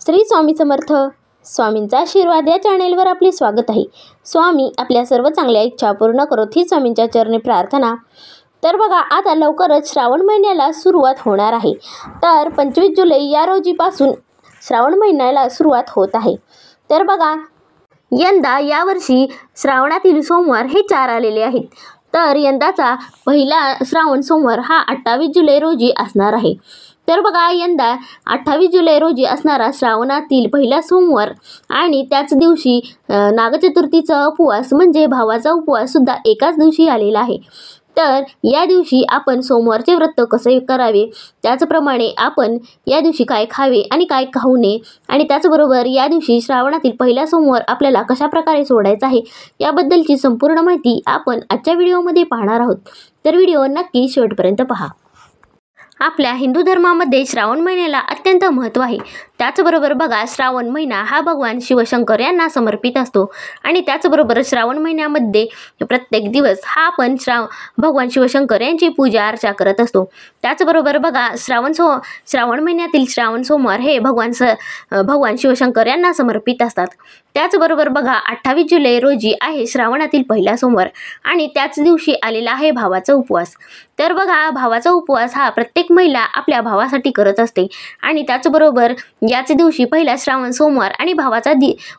श्री स्वामी समर्थ. स्वामींचा आशीर्वाद या चॅनेलवर आपले स्वागत आहे. स्वामी आपल्या सर्व चांगल्या इच्छा पूर्ण करोत ही स्वामींच्या चरणी प्रार्थना. तर बघा, आता लवकरच श्रावण महिन्याला सुरुवात होणार आहे. तर 25 जुलै या रोजीपासून श्रावण महिन्याला सुरुवात होत आहे. तर बघा, यंदा यावर्षी श्रावणातील सोमवार हे 4 आलेले आहेत. तर यंदाचा पहिला श्रावण सोमवार हा 28 जुलै रोजी असणार आहे. तर बघा, यंदा 28 जुलै रोजी असणारा श्रावणातील पहिला सोमवार आणि त्याच दिवशी नागचतुर्थीचा उपवास म्हणजे भावाचा उपवास सुद्धा एकाच दिवशी आलेला आहे. तर या दिवशी आपण सोमवारचे व्रत कसे करावे, त्याचप्रमाणे आपण या दिवशी काय खावे आणि काय खाऊ नये, आणि त्याचबरोबर या दिवशी श्रावणातील पहिला सोमवार आपल्याला कशा प्रकारे सोडायचा आहे याबद्दलची संपूर्ण माहिती आपण आजच्या व्हिडिओमध्ये पाहणार आहोत. तर व्हिडिओ नक्की शेवटपर्यंत पहा. आपल्या हिंदू धर्मामध्ये श्रावण महिन्याला अत्यंत महत्त्व आहे. त्याचबरोबर बघा, श्रावण महिना हा भगवान शिवशंकर यांना समर्पित असतो आणि त्याचबरोबर श्रावण महिन्यामध्ये प्रत्येक दिवस हा आपण भगवान शिवशंकर यांची पूजा अर्चा करत असतो. त्याचबरोबर बघा, श्रावण महिन्यातील श्रावण सोमवार हे भगवान शिवशंकर यांना समर्पित असतात. त्याचबरोबर बघा, 28 जुलै रोजी आहे श्रावणातील पहिला सोमवार आणि त्याच दिवशी आलेला आहे भावाचा उपवास. तर बघा, भावाचा उपवास हा प्रत्येक महिला आपल्या भावासाठी करत असते आणि त्याचबरोबर याच दिवशी पहिला श्रावण सोमवार आणि भावाचा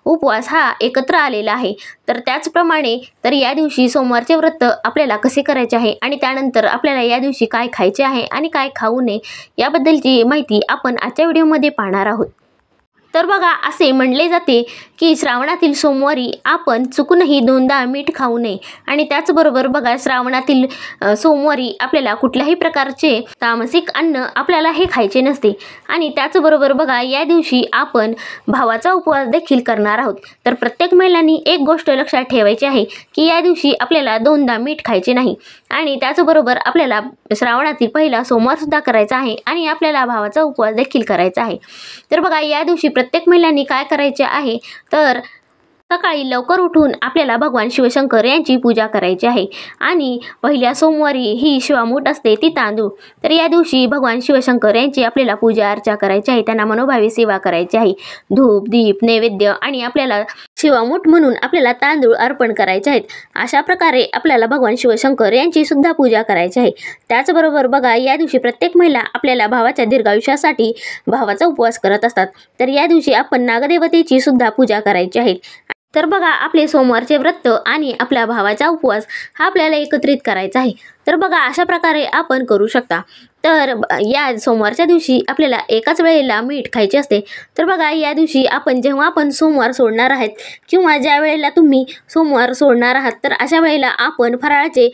उपवास हा एकत्र आलेला आहे. तर त्याचप्रमाणे या दिवशी सोमवारचे व्रत आपल्याला कसे करायचे आहे आणि त्यानंतर आपल्याला या दिवशी काय खायचे आहे आणि काय खाऊ नये याबद्दलची माहिती आपण आजच्या व्हिडिओमध्ये पाहणार आहोत. तर बघा, असे म्हणले जाते की श्रावणातील सोमवारी आपण चुकूनही 2दा मीठ खाऊ नये आणि त्याचबरोबर बघा, श्रावणातील सोमवारी आपल्याला कुठल्याही प्रकारचे तामसिक अन्न आपल्याला हे खायचे नसते आणि त्याचबरोबर बघा, या दिवशी आपण भावाचा उपवास देखील करणार आहोत. तर प्रत्येक महिलांनी एक गोष्ट लक्षात ठेवायची आहे की या दिवशी आपल्याला 2दा मीठ खायचे नाही आणि त्याचबरोबर आपल्याला श्रावणातील पहिला सोमवार सुद्धा करायचा आहे आणि आपल्याला भावाचा उपवास देखील करायचा आहे. तर बघा, या दिवशी प्रत्येक महिलांनी काय करायचे आहे, तर सकाळी लवकर उठून आपल्याला भगवान शिवशंकर यांची पूजा करायची आहे आणि पहिल्या सोमवारी ही शिवामूठ असते ती तांदूळ. तर या दिवशी भगवान शिवशंकर यांची आपल्याला पूजा अर्चा करायची आहे, त्यांना मनोभावे सेवा करायची आहे. धूप दीप नैवेद्य आणि आपल्याला शिवामूठ म्हणून आपल्याला तांदूळ अर्पण करायचे आहेत. अशा प्रकारे आपल्याला भगवान शिवशंकर यांची सुद्धा पूजा करायची आहे. त्याचबरोबर बघा, या दिवशी प्रत्येक महिला आपल्याला भावाच्या दीर्घायुष्यासाठी भावाचा उपवास करत असतात. तर या दिवशी आपण नागदेवतेची सुद्धा पूजा करायची आहे. तर बघा, आपले सोमवारचे व्रत आणि आपल्या भावाचा उपवास हा आपल्याला एकत्रित करायचा आहे. तर बघा, अशा प्रकारे आपण करू शकता. तर या सोमवारच्या दिवशी आपल्याला एकाच वेळेला मीठ खायचे असते. तर बघा, या दिवशी जेव्हा आपण सोमवार सोडणार आहात किंवा ज्या वेळेला तुम्ही सोमवार सोडणार आहात, तर अशा वेळेला आपण फराळाचे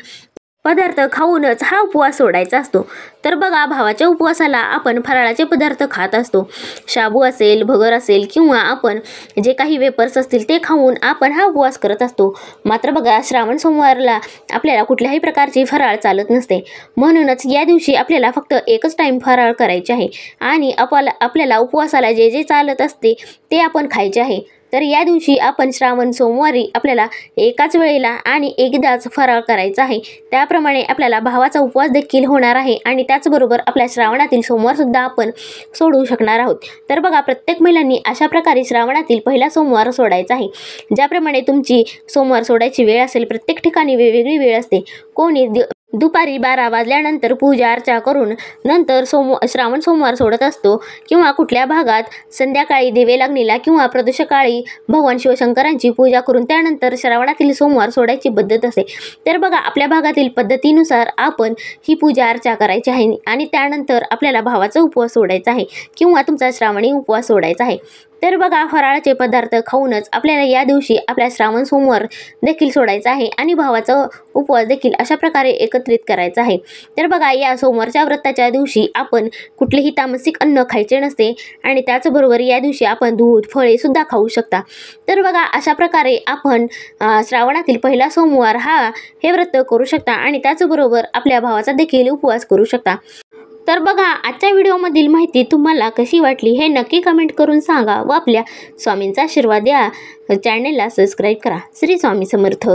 पदार्थ खाऊनच हा उपवास सोडायचा असतो. तर बघा, भावाच्या उपवासाला आपण फराळाचे पदार्थ खात असतो. शाबू असेल, भगर असेल किंवा आपण जे काही वेपर्स असतील ते खाऊन आपण हा उपवास करत असतो. मात्र बघा, श्रावण सोमवारला आपल्याला कुठल्याही प्रकारची फराळ चालत नसते. म्हणूनच या दिवशी आपल्याला फक्त एकच टाईम फराळ करायचे आहे आणि आपल्याला उपवासाला जे जे चालत असते ते आपण खायचे आहे. तर या दिवशी आपण श्रावण सोमवारी आपल्याला एकाच वेळेला आणि एकदाच फराळ करायचा आहे. त्याप्रमाणे आपल्याला भावाचा उपवास देखील होणार आहे आणि त्याचबरोबर आपल्या श्रावणातील सोमवारसुद्धा आपण सोडू शकणार आहोत. तर बघा, प्रत्येक महिलांनी अशा प्रकारे श्रावणातील पहिला सोमवार सोडायचा आहे. ज्याप्रमाणे तुमची सोमवार सोडायची वेळ असेल, प्रत्येक ठिकाणी वेगवेगळी वेळ असते. कोणी दुपारी 12 वाजल्यानंतर पूजा अर्चा करून नंतर श्रावण सोमवार सोडत असतो किंवा कुठल्या भागात संध्याकाळी दिवे लागणीला किंवा प्रदोषकाळी भगवान शिवशंकरांची पूजा करून त्यानंतर श्रावणातील सोमवार सोडायची पद्धत असते. तर बघा, आपल्या भागातील पद्धतीनुसार आपण ही पूजा अर्चा करायची आहे आणि त्यानंतर आपल्याला भावाचा उपवास सोडायचा आहे किंवा तुमचा श्रावणी उपवास सोडायचा आहे. तर बघा, फराळाचे पदार्थ खाऊनच आपल्याला या दिवशी आपल्या श्रावण सोमवार देखील सोडायचा आहे आणि भावाचा उपवास देखील अशा प्रकारे एकत्रित करायचा आहे. तर बघा, या सोमवारच्या व्रताच्या दिवशी आपण कुठलेही तामसिक अन्न खायचे नसते आणि त्याचबरोबर या दिवशी आपण दूध फळे सुद्धा खाऊ शकता. तर बघा, अशा प्रकारे आपण श्रावणातील पहिला सोमवार हे व्रत करू शकता आणि त्याचबरोबर आपल्या भावाचा देखील उपवास करू शकता. तर बघा, आजच्या व्हिडिओमधील माहिती तुम्हाला कशी वाटली हे नक्की कमेंट करून सांगा व आपल्या स्वामींचा आशीर्वाद या चॅनलला सबस्क्राईब करा. श्री स्वामी समर्थ.